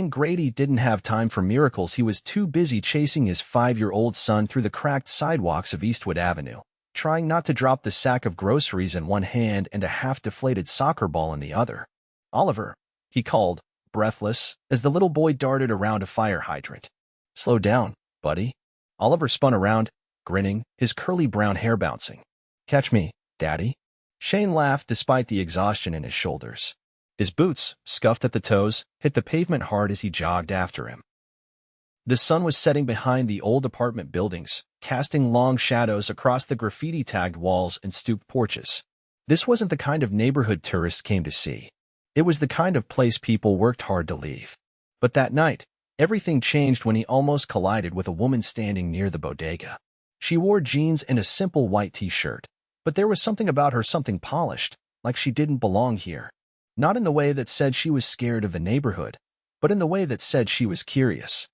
Grady didn't have time for miracles. He was too busy chasing his 5-year-old son through the cracked sidewalks of Eastwood Avenue, trying not to drop the sack of groceries in one hand and a half-deflated soccer ball in the other. "Oliver," he called, breathless, as the little boy darted around a fire hydrant. "Slow down, buddy." Oliver spun around, grinning, his curly brown hair bouncing. "Catch me, Daddy." Shane laughed despite the exhaustion in his shoulders. His boots, scuffed at the toes, hit the pavement hard as he jogged after him. The sun was setting behind the old apartment buildings, casting long shadows across the graffiti-tagged walls and stooped porches. This wasn't the kind of neighborhood tourists came to see. It was the kind of place people worked hard to leave. But that night, everything changed when he almost collided with a woman standing near the bodega. She wore jeans and a simple white t-shirt, but there was something about her, something polished, like she didn't belong here. Not in the way that said she was scared of the neighborhood, but in the way that said she was curious.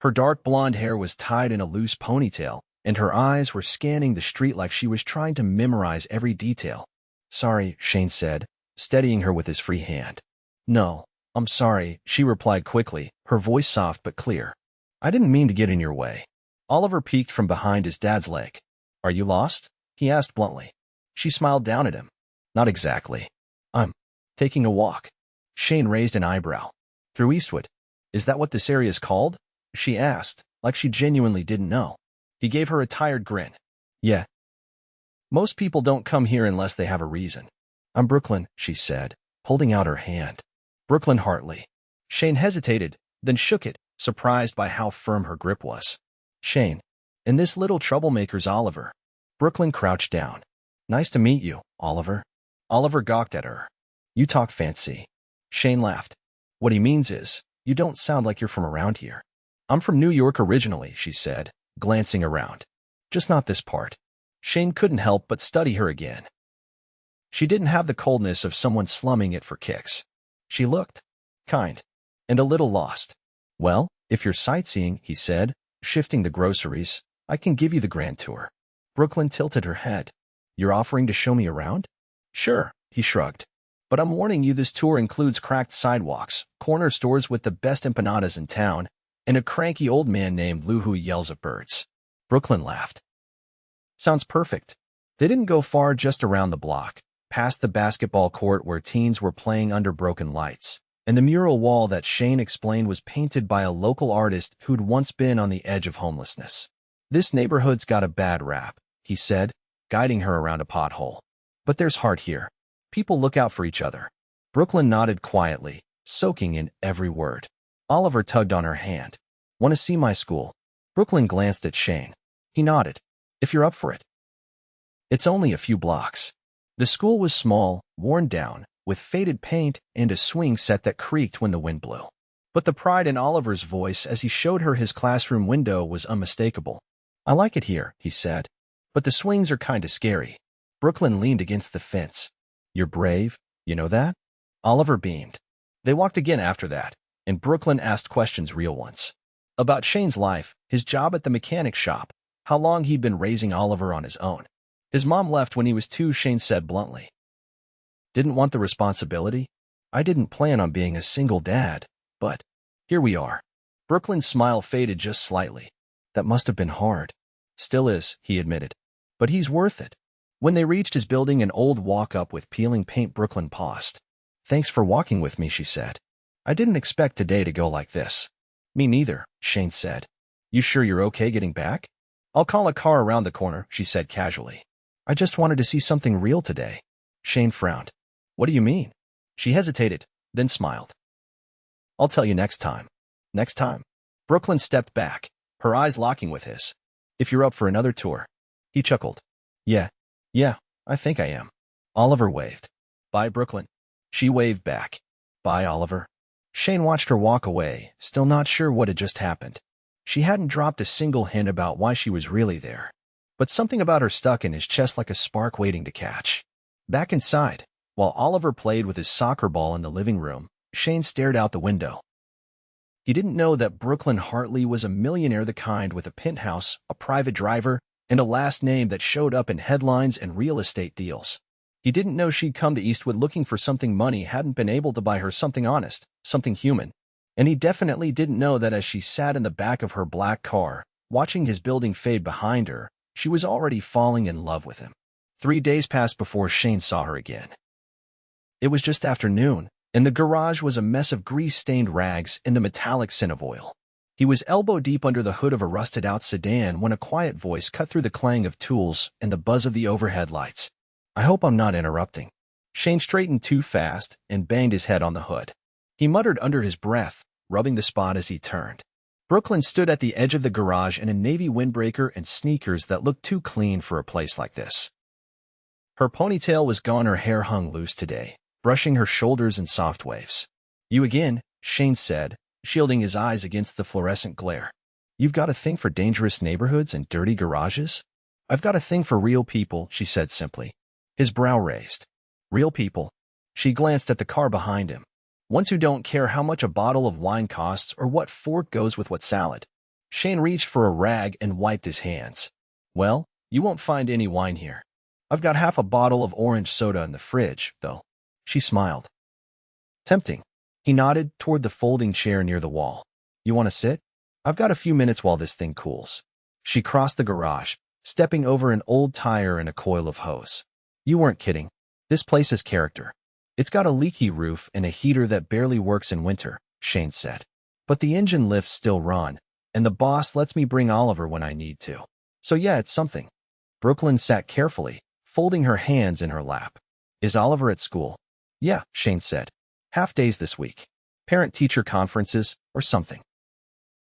Her dark blonde hair was tied in a loose ponytail, and her eyes were scanning the street like she was trying to memorize every detail. "Sorry," Shane said, steadying her with his free hand. "No, I'm sorry," she replied quickly, her voice soft but clear. "I didn't mean to get in your way." Oliver peeked from behind his dad's leg. "Are you lost?" he asked bluntly. She smiled down at him. "Not exactly. I'm taking a walk." Shane raised an eyebrow. "Through Eastwood? Is that what this area is called?" she asked, like she genuinely didn't know. He gave her a tired grin. "Yeah. Most people don't come here unless they have a reason." "I'm Brooklyn," she said, holding out her hand. "Brooklyn Hartley." Shane hesitated, then shook it, surprised by how firm her grip was. "Shane. And this little troublemaker's Oliver." Brooklyn crouched down. "Nice to meet you, Oliver." Oliver gawked at her. "You talk fancy." Shane laughed. "What he means is, you don't sound like you're from around here." "I'm from New York originally," she said, glancing around. "Just not this part." Shane couldn't help but study her again. She didn't have the coldness of someone slumming it for kicks. She looked kind and a little lost. "Well, if you're sightseeing," he said, shifting the groceries, "I can give you the grand tour." Brooklyn tilted her head. "You're offering to show me around?" "Sure," he shrugged. "But I'm warning you, this tour includes cracked sidewalks, corner stores with the best empanadas in town, and a cranky old man named Lou who yells at birds." Brooklyn laughed. "Sounds perfect." They didn't go far, just around the block, past the basketball court where teens were playing under broken lights, and the mural wall that Shane explained was painted by a local artist who'd once been on the edge of homelessness. "This neighborhood's got a bad rap," he said, guiding her around a pothole. "But there's heart here. People look out for each other." Brooklyn nodded quietly, soaking in every word. Oliver tugged on her hand. "Want to see my school?" Brooklyn glanced at Shane. He nodded. "If you're up for it." It's only a few blocks. The school was small, worn down, with faded paint and a swing set that creaked when the wind blew. But the pride in Oliver's voice as he showed her his classroom window was unmistakable. "I like it here," he said. "But the swings are kinda scary." Brooklyn leaned against the fence. "You're brave, you know that?" Oliver beamed. They walked again after that, and Brooklyn asked questions, real ones. About Shane's life, his job at the mechanic shop, how long he'd been raising Oliver on his own. His mom left when he was 2, Shane said bluntly. "Didn't want the responsibility? I didn't plan on being a single dad, but here we are." Brooklyn's smile faded just slightly. "That must have been hard." "Still is," he admitted. "But he's worth it." When they reached his building, an old walk-up with peeling paint, Brooklyn paused. "Thanks for walking with me," she said. "I didn't expect today to go like this." "Me neither," Shane said. "You sure you're okay getting back?" "I'll call a car around the corner," she said casually. "I just wanted to see something real today." Shane frowned. "What do you mean?" She hesitated, then smiled. "I'll tell you next time." "Next time?" Brooklyn stepped back, her eyes locking with his. "If you're up for another tour." He chuckled. Yeah, I think I am." Oliver waved. "Bye, Brooklyn." She waved back. "Bye, Oliver." Shane watched her walk away, still not sure what had just happened. She hadn't dropped a single hint about why she was really there. But something about her stuck in his chest like a spark waiting to catch. Back inside, while Oliver played with his soccer ball in the living room, Shane stared out the window. He didn't know that Brooklyn Hartley was a millionaire, the kind with a penthouse, a private driver, and a last name that showed up in headlines and real estate deals. He didn't know she'd come to Eastwood looking for something money hadn't been able to buy her, something honest, something human. And he definitely didn't know that as she sat in the back of her black car, watching his building fade behind her, she was already falling in love with him. 3 days passed before Shane saw her again. It was just afternoon, and the garage was a mess of grease-stained rags and the metallic scent of oil. He was elbow-deep under the hood of a rusted-out sedan when a quiet voice cut through the clang of tools and the buzz of the overhead lights. "I hope I'm not interrupting." Shane straightened too fast and banged his head on the hood. He muttered under his breath, rubbing the spot as he turned. Brooklyn stood at the edge of the garage in a navy windbreaker and sneakers that looked too clean for a place like this. Her ponytail was gone, her hair hung loose today, brushing her shoulders in soft waves. "You again," Shane said, shielding his eyes against the fluorescent glare. "You've got a thing for dangerous neighborhoods and dirty garages?" "I've got a thing for real people," she said simply. His brow raised. "Real people?" She glanced at the car behind him. "Ones who don't care how much a bottle of wine costs or what fork goes with what salad." Shane reached for a rag and wiped his hands. "Well, you won't find any wine here. I've got half a bottle of orange soda in the fridge, though." She smiled. "Tempting." He nodded toward the folding chair near the wall. "You want to sit? I've got a few minutes while this thing cools." She crossed the garage, stepping over an old tire and a coil of hose. "You weren't kidding. This place has character." "It's got a leaky roof and a heater that barely works in winter," Shane said. "But the engine lifts still run, and the boss lets me bring Oliver when I need to. So yeah, it's something." Brooklyn sat carefully, folding her hands in her lap. "Is Oliver at school?" "Yeah," Shane said. "Half days this week. Parent-teacher conferences or something.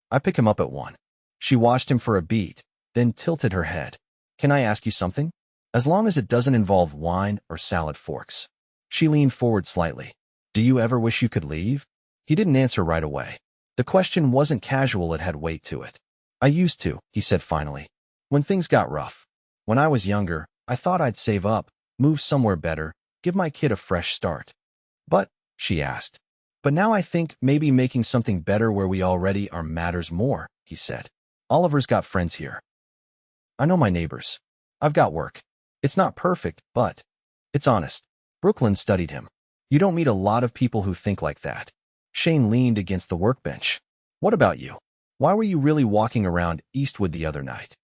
I pick him up at 1. She watched him for a beat, then tilted her head. "Can I ask you something? As long as it doesn't involve wine or salad forks." She leaned forward slightly. "Do you ever wish you could leave?" He didn't answer right away. The question wasn't casual, it had weight to it. "I used to," he said finally. "When things got rough. When I was younger, I thought I'd save up, move somewhere better, give my kid a fresh start." "But," she asked. "But now I think maybe making something better where we already are matters more," he said. "Oliver's got friends here. I know my neighbors. I've got work. It's not perfect, but it's honest." Brooklyn studied him. "You don't meet a lot of people who think like that." Shane leaned against the workbench. "What about you? Why were you really walking around Eastwood the other night?"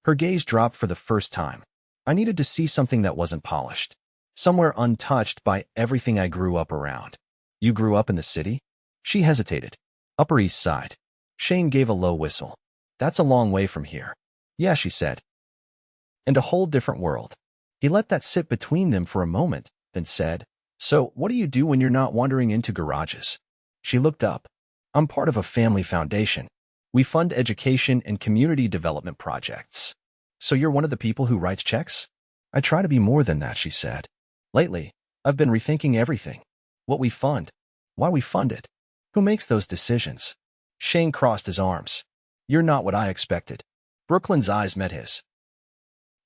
Her gaze dropped for the first time. "I needed to see something that wasn't polished. Somewhere untouched by everything I grew up around." "You grew up in the city?" She hesitated. "Upper East Side." Shane gave a low whistle. "That's a long way from here." "Yeah," she said. "And a whole different world." He let that sit between them for a moment, then said, "So, what do you do when you're not wandering into garages?" She looked up. "I'm part of a family foundation. We fund education and community development projects." "So you're one of the people who writes checks?" "I try to be more than that," she said. "Lately, I've been rethinking everything. What we fund, why we fund it, who makes those decisions." Shane crossed his arms. "You're not what I expected." Brooklyn's eyes met his.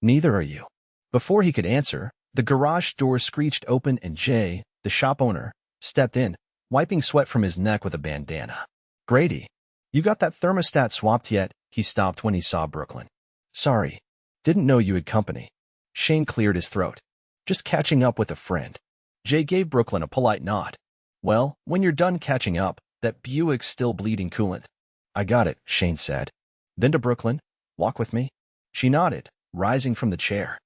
"Neither are you." Before he could answer, the garage door screeched open and Jay, the shop owner, stepped in, wiping sweat from his neck with a bandana. "Grady, you got that thermostat swapped yet?" He stopped when he saw Brooklyn. "Sorry, didn't know you had company." Shane cleared his throat. "Just catching up with a friend." Jay gave Brooklyn a polite nod. "Well, when you're done catching up, that Buick's still bleeding coolant." "I got it," Shane said. Then to Brooklyn, "Walk with me?" She nodded, rising from the chair.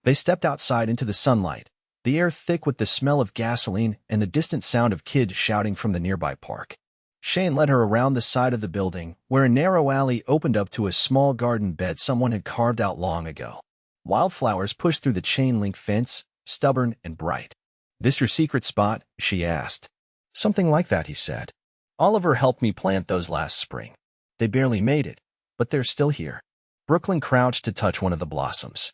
They stepped outside into the sunlight, the air thick with the smell of gasoline and the distant sound of kids shouting from the nearby park. Shane led her around the side of the building, where a narrow alley opened up to a small garden bed someone had carved out long ago. Wildflowers pushed through the chain-link fence, stubborn and bright. "This your secret spot?" she asked. "Something like that," he said. "Oliver helped me plant those last spring. They barely made it, but they're still here." Brooklyn crouched to touch one of the blossoms.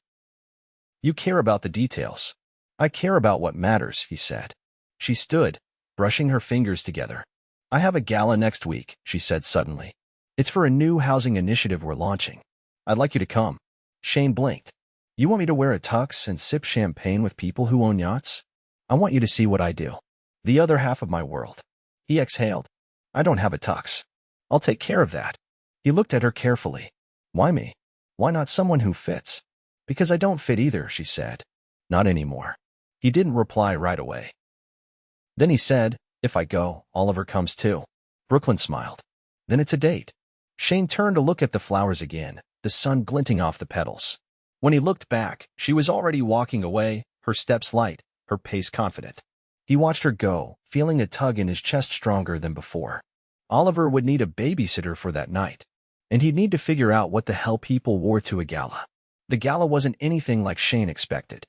"You care about the details." "I care about what matters," he said. She stood, brushing her fingers together. "I have a gala next week," she said suddenly. "It's for a new housing initiative we're launching. I'd like you to come." Shane blinked. "You want me to wear a tux and sip champagne with people who own yachts?" "I want you to see what I do. The other half of my world." He exhaled. "I don't have a tux. I'll take care of that." He looked at her carefully. "Why me? Why not someone who fits?" "Because I don't fit either," she said. "Not anymore." He didn't reply right away. Then he said, "If I go, Oliver comes too." Brooklyn smiled. Then it's a date. Shane turned to look at the flowers again, the sun glinting off the petals. When he looked back, she was already walking away, her steps light, her pace confident. He watched her go, feeling a tug in his chest stronger than before. Oliver would need a babysitter for that night, and he'd need to figure out what the hell people wore to a gala. The gala wasn't anything like Shane expected.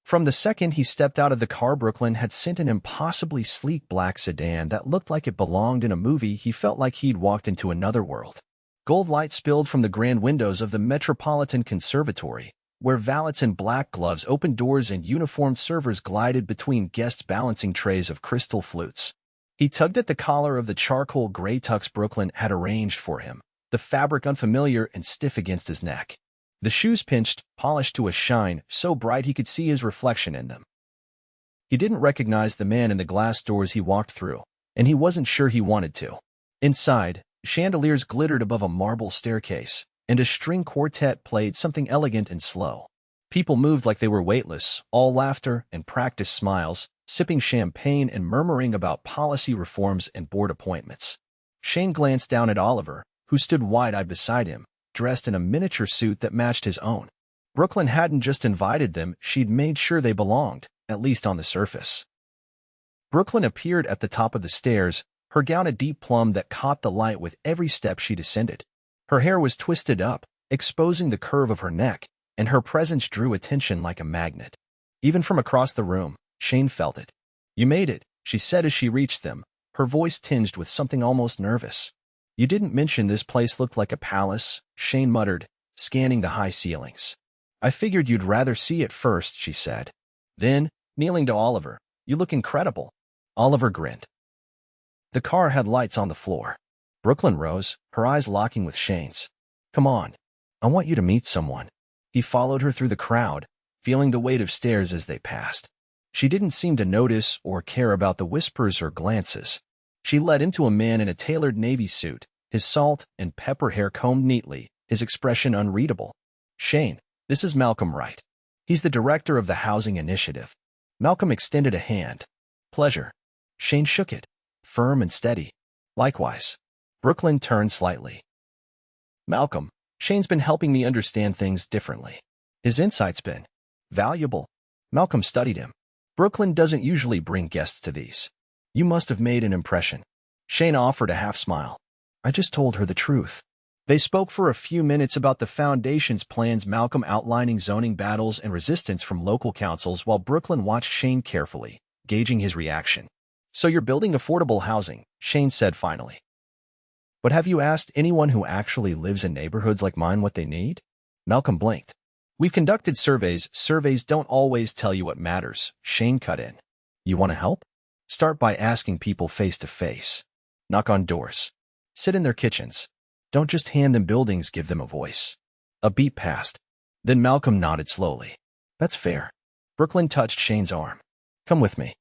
From the second he stepped out of the car, Brooklyn had sent an impossibly sleek black sedan that looked like it belonged in a movie. He felt like he'd walked into another world. Gold light spilled from the grand windows of the Metropolitan Conservatory, where valets in black gloves opened doors and uniformed servers glided between guests balancing trays of crystal flutes. He tugged at the collar of the charcoal gray tux Brooklyn had arranged for him, the fabric unfamiliar and stiff against his neck. The shoes pinched, polished to a shine, so bright he could see his reflection in them. He didn't recognize the man in the glass doors he walked through, and he wasn't sure he wanted to. Inside, chandeliers glittered above a marble staircase, and a string quartet played something elegant and slow. People moved like they were weightless, all laughter and practiced smiles, sipping champagne and murmuring about policy reforms and board appointments. Shane glanced down at Oliver, who stood wide-eyed beside him, dressed in a miniature suit that matched his own. Brooklyn hadn't just invited them, she'd made sure they belonged, at least on the surface. Brooklyn appeared at the top of the stairs, her gown a deep plum that caught the light with every step she descended. Her hair was twisted up, exposing the curve of her neck, and her presence drew attention like a magnet. Even from across the room, Shane felt it. "You made it," she said as she reached them, her voice tinged with something almost nervous. "You didn't mention this place looked like a palace," Shane muttered, scanning the high ceilings. "I figured you'd rather see it first," she said. Then, kneeling to Oliver, "You look incredible." Oliver grinned. The car had lights on the floor. Brooklyn rose, her eyes locking with Shane's. "Come on. I want you to meet someone." He followed her through the crowd, feeling the weight of stares as they passed. She didn't seem to notice or care about the whispers or glances. She led him to a man in a tailored navy suit, his salt and pepper hair combed neatly, his expression unreadable. "Shane, this is Malcolm Wright. He's the director of the Housing Initiative." Malcolm extended a hand. "Pleasure." Shane shook it, firm and steady. "Likewise." Brooklyn turned slightly. "Malcolm, Shane's been helping me understand things differently. His insight's been valuable." Malcolm studied him. "Brooklyn doesn't usually bring guests to these. You must have made an impression." Shane offered a half-smile. "I just told her the truth." They spoke for a few minutes about the Foundation's plans, Malcolm outlining zoning battles and resistance from local councils while Brooklyn watched Shane carefully, gauging his reaction. "So you're building affordable housing," Shane said finally. "But have you asked anyone who actually lives in neighborhoods like mine what they need?" Malcolm blinked. "We've conducted surveys. Surveys don't always tell you what matters," Shane cut in. "You want to help? Start by asking people face to face. Knock on doors. Sit in their kitchens. Don't just hand them buildings, give them a voice." A beat passed. Then Malcolm nodded slowly. "That's fair." Brooklyn touched Shane's arm. "Come with me.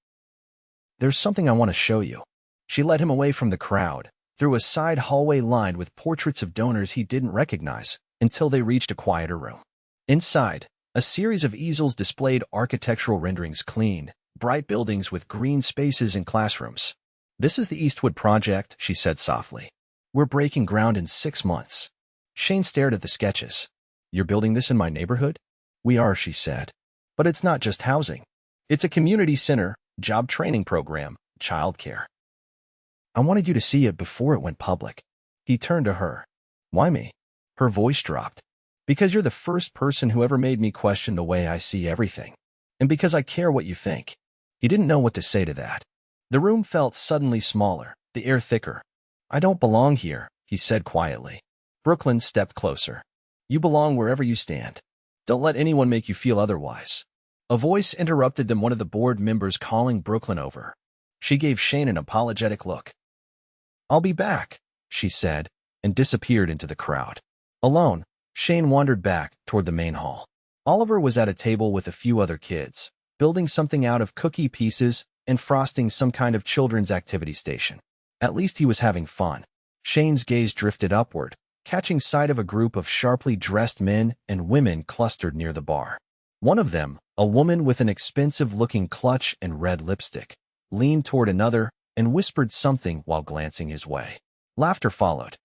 There's something I want to show you." She led him away from the crowd, through a side hallway lined with portraits of donors he didn't recognize, until they reached a quieter room. Inside, a series of easels displayed architectural renderings, clean, bright buildings with green spaces and classrooms. "This is the Eastwood Project," she said softly. "We're breaking ground in 6 months." Shane stared at the sketches. "You're building this in my neighborhood?" "We are," she said. "But it's not just housing. It's a community center, job training program, childcare. I wanted you to see it before it went public." He turned to her. "Why me?" Her voice dropped. "Because you're the first person who ever made me question the way I see everything. And because I care what you think." He didn't know what to say to that. The room felt suddenly smaller, the air thicker. "I don't belong here," he said quietly. Brooklyn stepped closer. "You belong wherever you stand. Don't let anyone make you feel otherwise." A voice interrupted them, one of the board members calling Brooklyn over. She gave Shane an apologetic look. "I'll be back," she said, and disappeared into the crowd. Alone, Shane wandered back toward the main hall. Oliver was at a table with a few other kids, building something out of cookie pieces and frosting some kind of children's activity station. At least he was having fun. Shane's gaze drifted upward, catching sight of a group of sharply dressed men and women clustered near the bar. One of them, a woman with an expensive-looking clutch and red lipstick, leaned toward another, and whispered something while glancing his way. Laughter followed.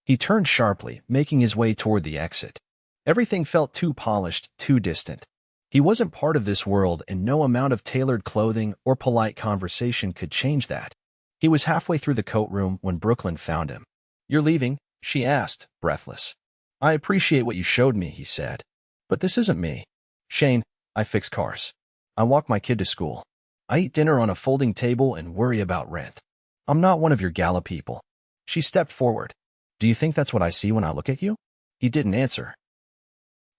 He turned sharply, making his way toward the exit. Everything felt too polished, too distant. He wasn't part of this world, and no amount of tailored clothing or polite conversation could change that. He was halfway through the coat room when Brooklyn found him. "You're leaving?" she asked, breathless. "I appreciate what you showed me," he said. "But this isn't me. Shane, I fix cars. I walk my kid to school. I eat dinner on a folding table and worry about rent. I'm not one of your gala people." She stepped forward. "Do you think that's what I see when I look at you?" He didn't answer.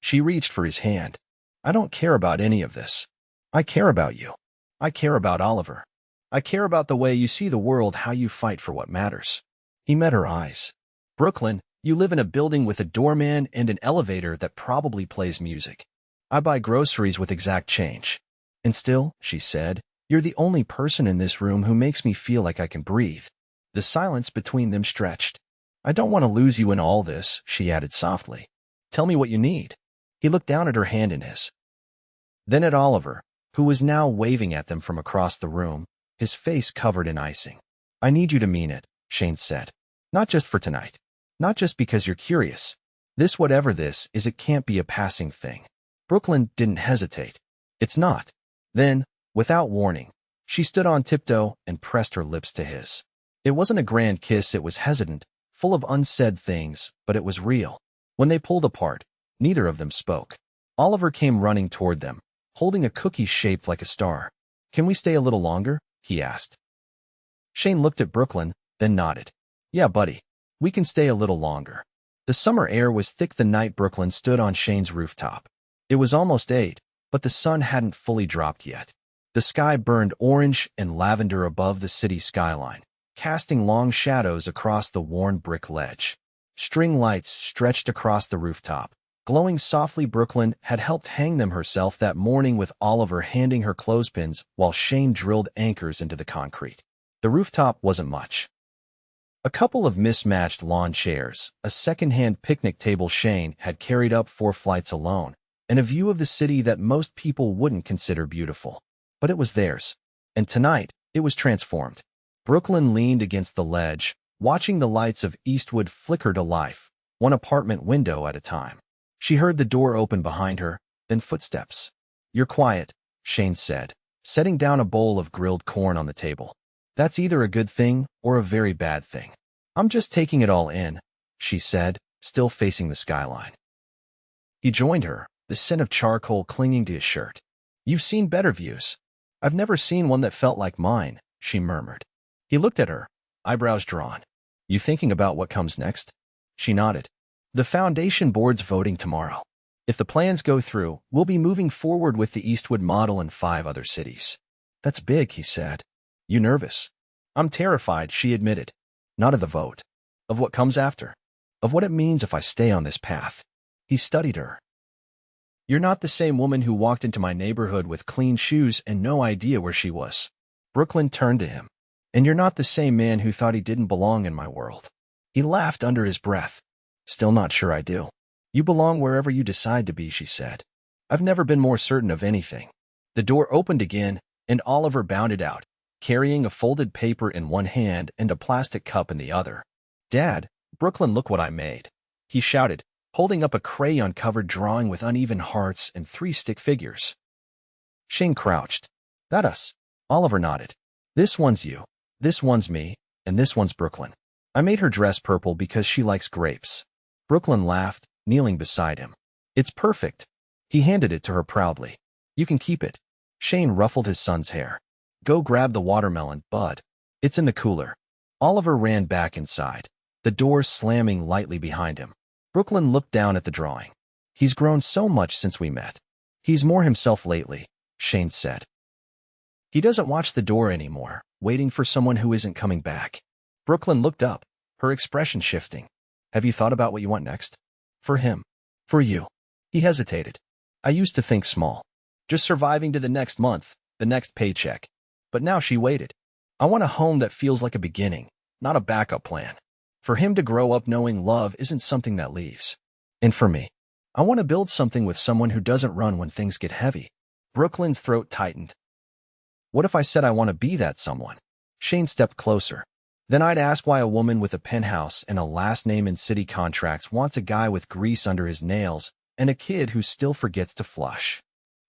She reached for his hand. "I don't care about any of this. I care about you. I care about Oliver. I care about the way you see the world, how you fight for what matters." He met her eyes. "Brooklyn, you live in a building with a doorman and an elevator that probably plays music. I buy groceries with exact change. And still," she said, "you're the only person in this room who makes me feel like I can breathe." The silence between them stretched. "I don't want to lose you in all this," she added softly. "Tell me what you need." He looked down at her hand in his. Then at Oliver, who was now waving at them from across the room, his face covered in icing. "I need you to mean it," Shane said. "Not just for tonight. Not just because you're curious. This, whatever this is, it can't be a passing thing." Brooklyn didn't hesitate. "It's not." Then, without warning, she stood on tiptoe and pressed her lips to his. It wasn't a grand kiss, it was hesitant, full of unsaid things, but it was real. When they pulled apart, neither of them spoke. Oliver came running toward them, holding a cookie shaped like a star. "Can we stay a little longer?" he asked. Shane looked at Brooklyn, then nodded. "Yeah, buddy. We can stay a little longer." The summer air was thick the night Brooklyn stood on Shane's rooftop. It was almost 8, but the sun hadn't fully dropped yet. The sky burned orange and lavender above the city skyline, casting long shadows across the worn brick ledge. String lights stretched across the rooftop, glowing softly. Brooklyn had helped hang them herself that morning, with Oliver handing her clothespins while Shane drilled anchors into the concrete. The rooftop wasn't much. A couple of mismatched lawn chairs, a second-hand picnic table Shane had carried up 4 flights alone, and a view of the city that most people wouldn't consider beautiful. But it was theirs. And tonight, it was transformed. Brooklyn leaned against the ledge, watching the lights of Eastwood flicker to life, one apartment window at a time. She heard the door open behind her, then footsteps. "You're quiet," Shane said, setting down a bowl of grilled corn on the table. "That's either a good thing or a very bad thing." "I'm just taking it all in," she said, still facing the skyline. He joined her, the scent of charcoal clinging to his shirt. "You've seen better views." "I've never seen one that felt like mine," she murmured. He looked at her, eyebrows drawn. "You thinking about what comes next?" She nodded. "The foundation board's voting tomorrow. If the plans go through, we'll be moving forward with the Eastwood model in 5 other cities." "That's big," he said. "You nervous?" "I'm terrified," she admitted. "Not of the vote. Of what comes after. Of what it means if I stay on this path." He studied her. "You're not the same woman who walked into my neighborhood with clean shoes and no idea where she was." Brooklyn turned to him. "And you're not the same man who thought he didn't belong in my world." He laughed under his breath. "Still not sure I do." "You belong wherever you decide to be," she said. "I've never been more certain of anything." The door opened again, and Oliver bounded out, carrying a folded paper in one hand and a plastic cup in the other. "Dad, Brooklyn, look what I made," he shouted, holding up a crayon-covered drawing with uneven hearts and 3 stick figures. Shane crouched. "That us?" Oliver nodded. "This one's you, this one's me, and this one's Brooklyn. I made her dress purple because she likes grapes." Brooklyn laughed, kneeling beside him. "It's perfect." He handed it to her proudly. "You can keep it." Shane ruffled his son's hair. "Go grab the watermelon, bud. It's in the cooler." Oliver ran back inside, the door slamming lightly behind him. Brooklyn looked down at the drawing. "He's grown so much since we met. He's more himself lately," Shane said. "He doesn't watch the door anymore, waiting for someone who isn't coming back." Brooklyn looked up, her expression shifting. "Have you thought about what you want next?" "For him." "For you." He hesitated. "I used to think small. Just surviving to the next month, the next paycheck. But now," she waited. "I want a home that feels like a beginning, not a backup plan. For him to grow up knowing love isn't something that leaves. And for me, I want to build something with someone who doesn't run when things get heavy." Brooklyn's throat tightened. "What if I said I want to be that someone?" Shane stepped closer. Then I'd ask why a woman with a penthouse and a last name in city contracts wants a guy with grease under his nails and a kid who still forgets to flush.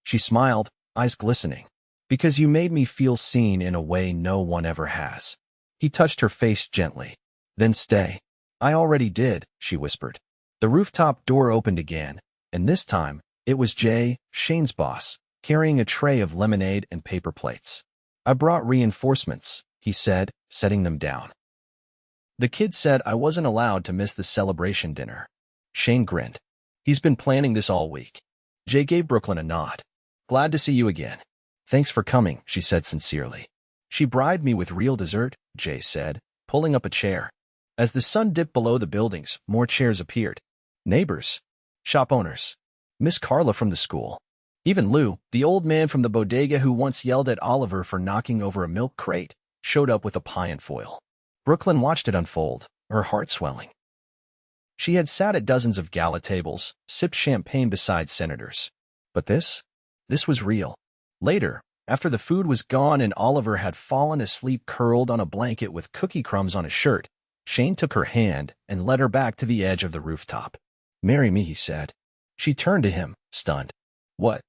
She smiled, eyes glistening. Because you made me feel seen in a way no one ever has. He touched her face gently. Then stay. I already did, she whispered. The rooftop door opened again, and this time, it was Jay, Shane's boss, carrying a tray of lemonade and paper plates. I brought reinforcements, he said, setting them down. The kid said I wasn't allowed to miss the celebration dinner. Shane grinned. He's been planning this all week. Jay gave Brooklyn a nod. Glad to see you again. Thanks for coming, she said sincerely. She bribed me with real dessert, Jay said, pulling up a chair. As the sun dipped below the buildings, more chairs appeared. Neighbors. Shop owners. Miss Carla from the school. Even Lou, the old man from the bodega who once yelled at Oliver for knocking over a milk crate, showed up with a pie and foil. Brooklyn watched it unfold, her heart swelling. She had sat at dozens of gala tables, sipped champagne beside senators. But this was real. Later, after the food was gone and Oliver had fallen asleep curled on a blanket with cookie crumbs on his shirt, Shane took her hand and led her back to the edge of the rooftop. Marry me, he said. She turned to him, stunned. What?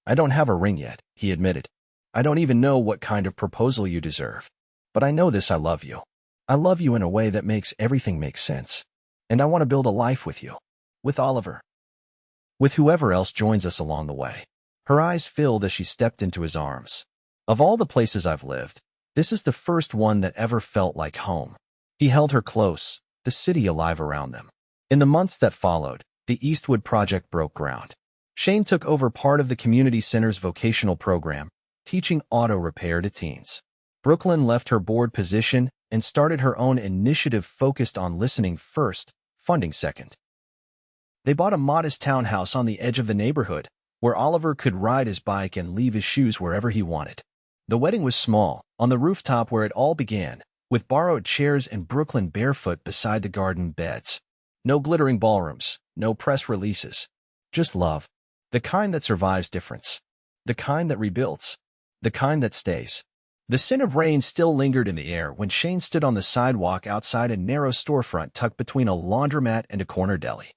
I don't have a ring yet, he admitted. I don't even know what kind of proposal you deserve. But I know this, I love you. I love you in a way that makes everything make sense. And I want to build a life with you. With Oliver. With whoever else joins us along the way. Her eyes filled as she stepped into his arms. Of all the places I've lived, this is the first one that ever felt like home. He held her close, the city alive around them. In the months that followed, the Eastwood Project broke ground. Shane took over part of the community center's vocational program, teaching auto repair to teens. Brooklyn left her board position and started her own initiative focused on listening first, funding second. They bought a modest townhouse on the edge of the neighborhood, where Oliver could ride his bike and leave his shoes wherever he wanted. The wedding was small, on the rooftop where it all began, with borrowed chairs and Brooklyn barefoot beside the garden beds. No glittering ballrooms, no press releases. Just love. The kind that survives difference. The kind that rebuilds. The kind that stays. The scent of rain still lingered in the air when Shane stood on the sidewalk outside a narrow storefront tucked between a laundromat and a corner deli.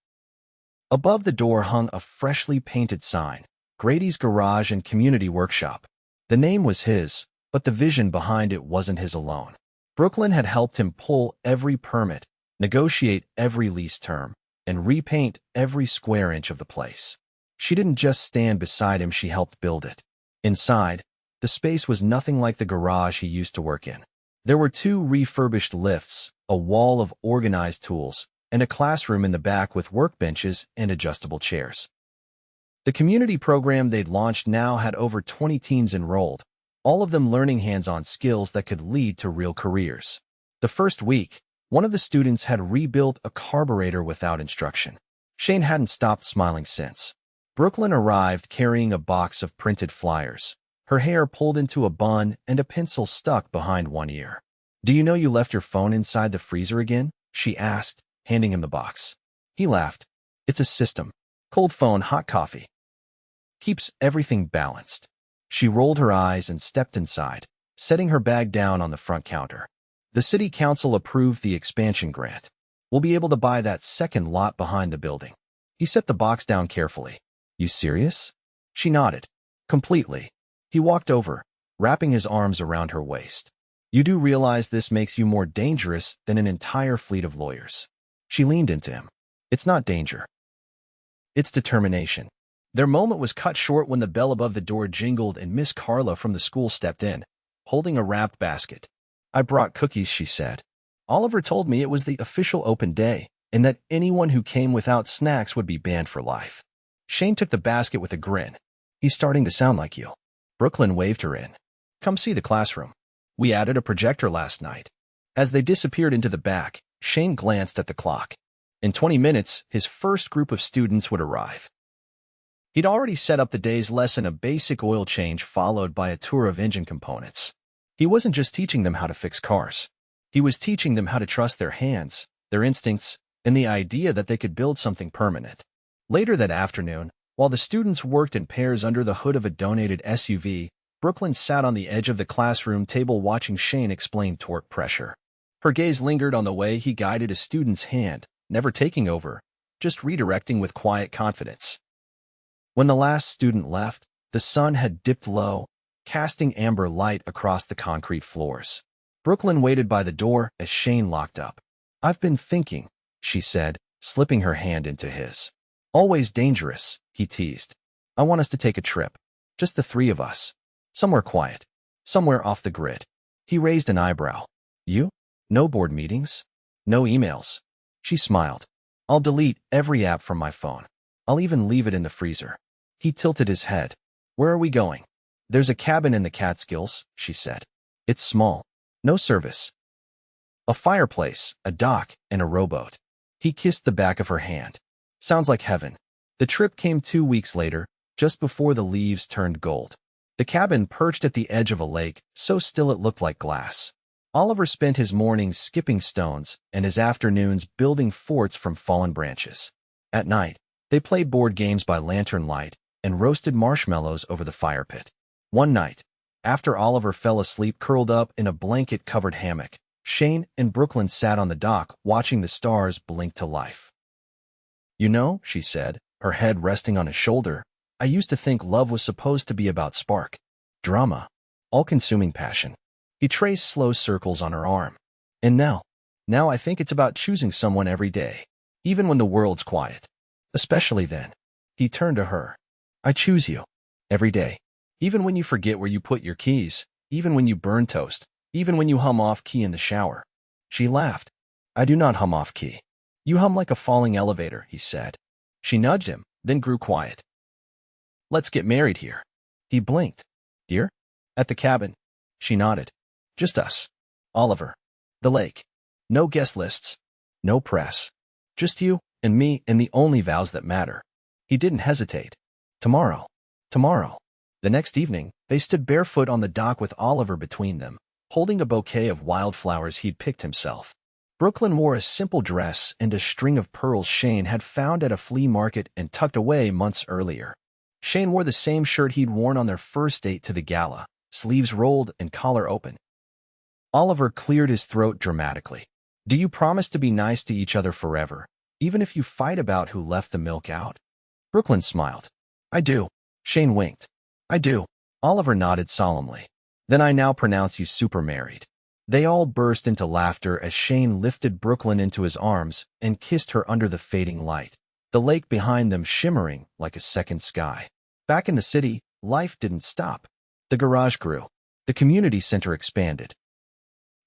Above the door hung a freshly painted sign, Grady's Garage and Community Workshop. The name was his, but the vision behind it wasn't his alone. Brooklyn had helped him pull every permit, negotiate every lease term, and repaint every square inch of the place. She didn't just stand beside him, she helped build it. Inside, the space was nothing like the garage he used to work in. There were 2 refurbished lifts, a wall of organized tools, and a classroom in the back with workbenches and adjustable chairs. The community program they'd launched now had over 20 teens enrolled, all of them learning hands-on skills that could lead to real careers. The first week, one of the students had rebuilt a carburetor without instruction. Shane hadn't stopped smiling since. Brooklyn arrived carrying a box of printed flyers, her hair pulled into a bun and a pencil stuck behind one ear. Do you know you left your phone inside the freezer again? She asked, handing him the box. He laughed. It's a system. Cold phone, hot coffee. Keeps everything balanced. She rolled her eyes and stepped inside, setting her bag down on the front counter. The city council approved the expansion grant. We'll be able to buy that second lot behind the building. He set the box down carefully. You serious? She nodded. Completely. He walked over, wrapping his arms around her waist. You do realize this makes you more dangerous than an entire fleet of lawyers. She leaned into him. It's not danger. It's determination. Their moment was cut short when the bell above the door jingled and Miss Carla from the school stepped in, holding a wrapped basket. I brought cookies, she said. Oliver told me it was the official open day, and that anyone who came without snacks would be banned for life. Shane took the basket with a grin. He's starting to sound like you. Brooklyn waved her in. Come see the classroom. We added a projector last night. As they disappeared into the back, Shane glanced at the clock. In 20 minutes, his first group of students would arrive. He'd already set up the day's lesson, a basic oil change followed by a tour of engine components. He wasn't just teaching them how to fix cars. He was teaching them how to trust their hands, their instincts, and the idea that they could build something permanent. Later that afternoon, while the students worked in pairs under the hood of a donated SUV, Brooklyn sat on the edge of the classroom table watching Shane explain torque pressure. Her gaze lingered on the way he guided a student's hand, never taking over, just redirecting with quiet confidence. When the last student left, the sun had dipped low, casting amber light across the concrete floors. Brooklyn waited by the door as Shane locked up. "I've been thinking," she said, slipping her hand into his. "Always dangerous," he teased. "I want us to take a trip. Just the three of us. Somewhere quiet. Somewhere off the grid." He raised an eyebrow. "You? No board meetings? No emails?" She smiled. "I'll delete every app from my phone. I'll even leave it in the freezer." He tilted his head. "Where are we going?" "There's a cabin in the Catskills," she said. "It's small. No service. A fireplace, a dock, and a rowboat." He kissed the back of her hand. "Sounds like heaven." The trip came 2 weeks later, just before the leaves turned gold. The cabin perched at the edge of a lake, so still it looked like glass. Oliver spent his mornings skipping stones and his afternoons building forts from fallen branches. At night, they played board games by lantern light and roasted marshmallows over the fire pit. One night, after Oliver fell asleep curled up in a blanket-covered hammock, Shane and Brooklyn sat on the dock watching the stars blink to life. "You know," she said, her head resting on his shoulder, "I used to think love was supposed to be about spark, drama, all-consuming passion." He traced slow circles on her arm. "And now I think it's about choosing someone every day, even when the world's quiet. Especially then." He turned to her. "I choose you. Every day. Even when you forget where you put your keys, even when you burn toast, even when you hum off-key in the shower." She laughed. "I do not hum off-key. You hum like a falling elevator," he said. She nudged him, then grew quiet. "Let's get married here." He blinked. "Here? At the cabin?" She nodded. "Just us. Oliver. The lake. No guest lists. No press. Just you and me and the only vows that matter." He didn't hesitate. "Tomorrow. Tomorrow." The next evening, they stood barefoot on the dock with Oliver between them, holding a bouquet of wildflowers he'd picked himself. Brooklyn wore a simple dress and a string of pearls Shane had found at a flea market and tucked away months earlier. Shane wore the same shirt he'd worn on their first date to the gala, sleeves rolled and collar open. Oliver cleared his throat dramatically. "Do you promise to be nice to each other forever, even if you fight about who left the milk out?" Brooklyn smiled. "I do." Shane winked. "I do." Oliver nodded solemnly. "Then I now pronounce you super married." They all burst into laughter as Shane lifted Brooklyn into his arms and kissed her under the fading light, the lake behind them shimmering like a second sky. Back in the city, life didn't stop. The garage grew. The community center expanded.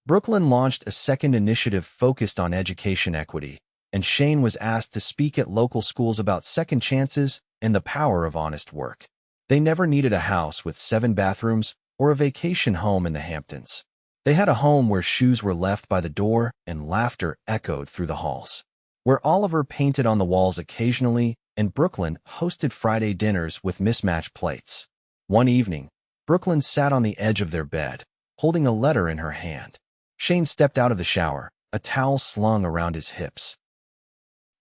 Brooklyn launched a second initiative focused on education equity, and Shane was asked to speak at local schools about second chances and the power of honest work. They never needed a house with 7 bathrooms or a vacation home in the Hamptons. They had a home where shoes were left by the door and laughter echoed through the halls, where Oliver painted on the walls occasionally and Brooklyn hosted Friday dinners with mismatched plates. One evening, Brooklyn sat on the edge of their bed, holding a letter in her hand. Shane stepped out of the shower, a towel slung around his hips.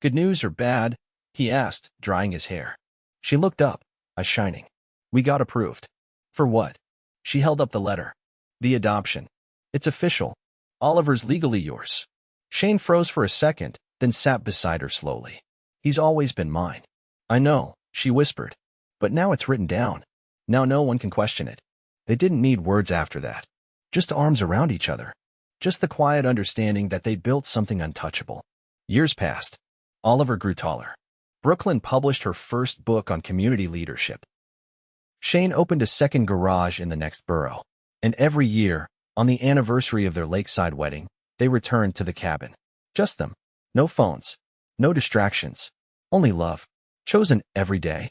"Good news or bad?" he asked, drying his hair. She looked up, eyes shining. "We got approved." "For what?" She held up the letter. "The adoption. It's official. Oliver's legally yours." Shane froze for a second, then sat beside her slowly. "He's always been mine." "I know," she whispered. "But now it's written down. Now no one can question it." They didn't need words after that. Just arms around each other. Just the quiet understanding that they'd built something untouchable. Years passed. Oliver grew taller. Brooklyn published her first book on community leadership. Shane opened a second garage in the next borough. And every year, on the anniversary of their lakeside wedding, they returned to the cabin. Just them. No phones. No distractions. Only love. Chosen every day.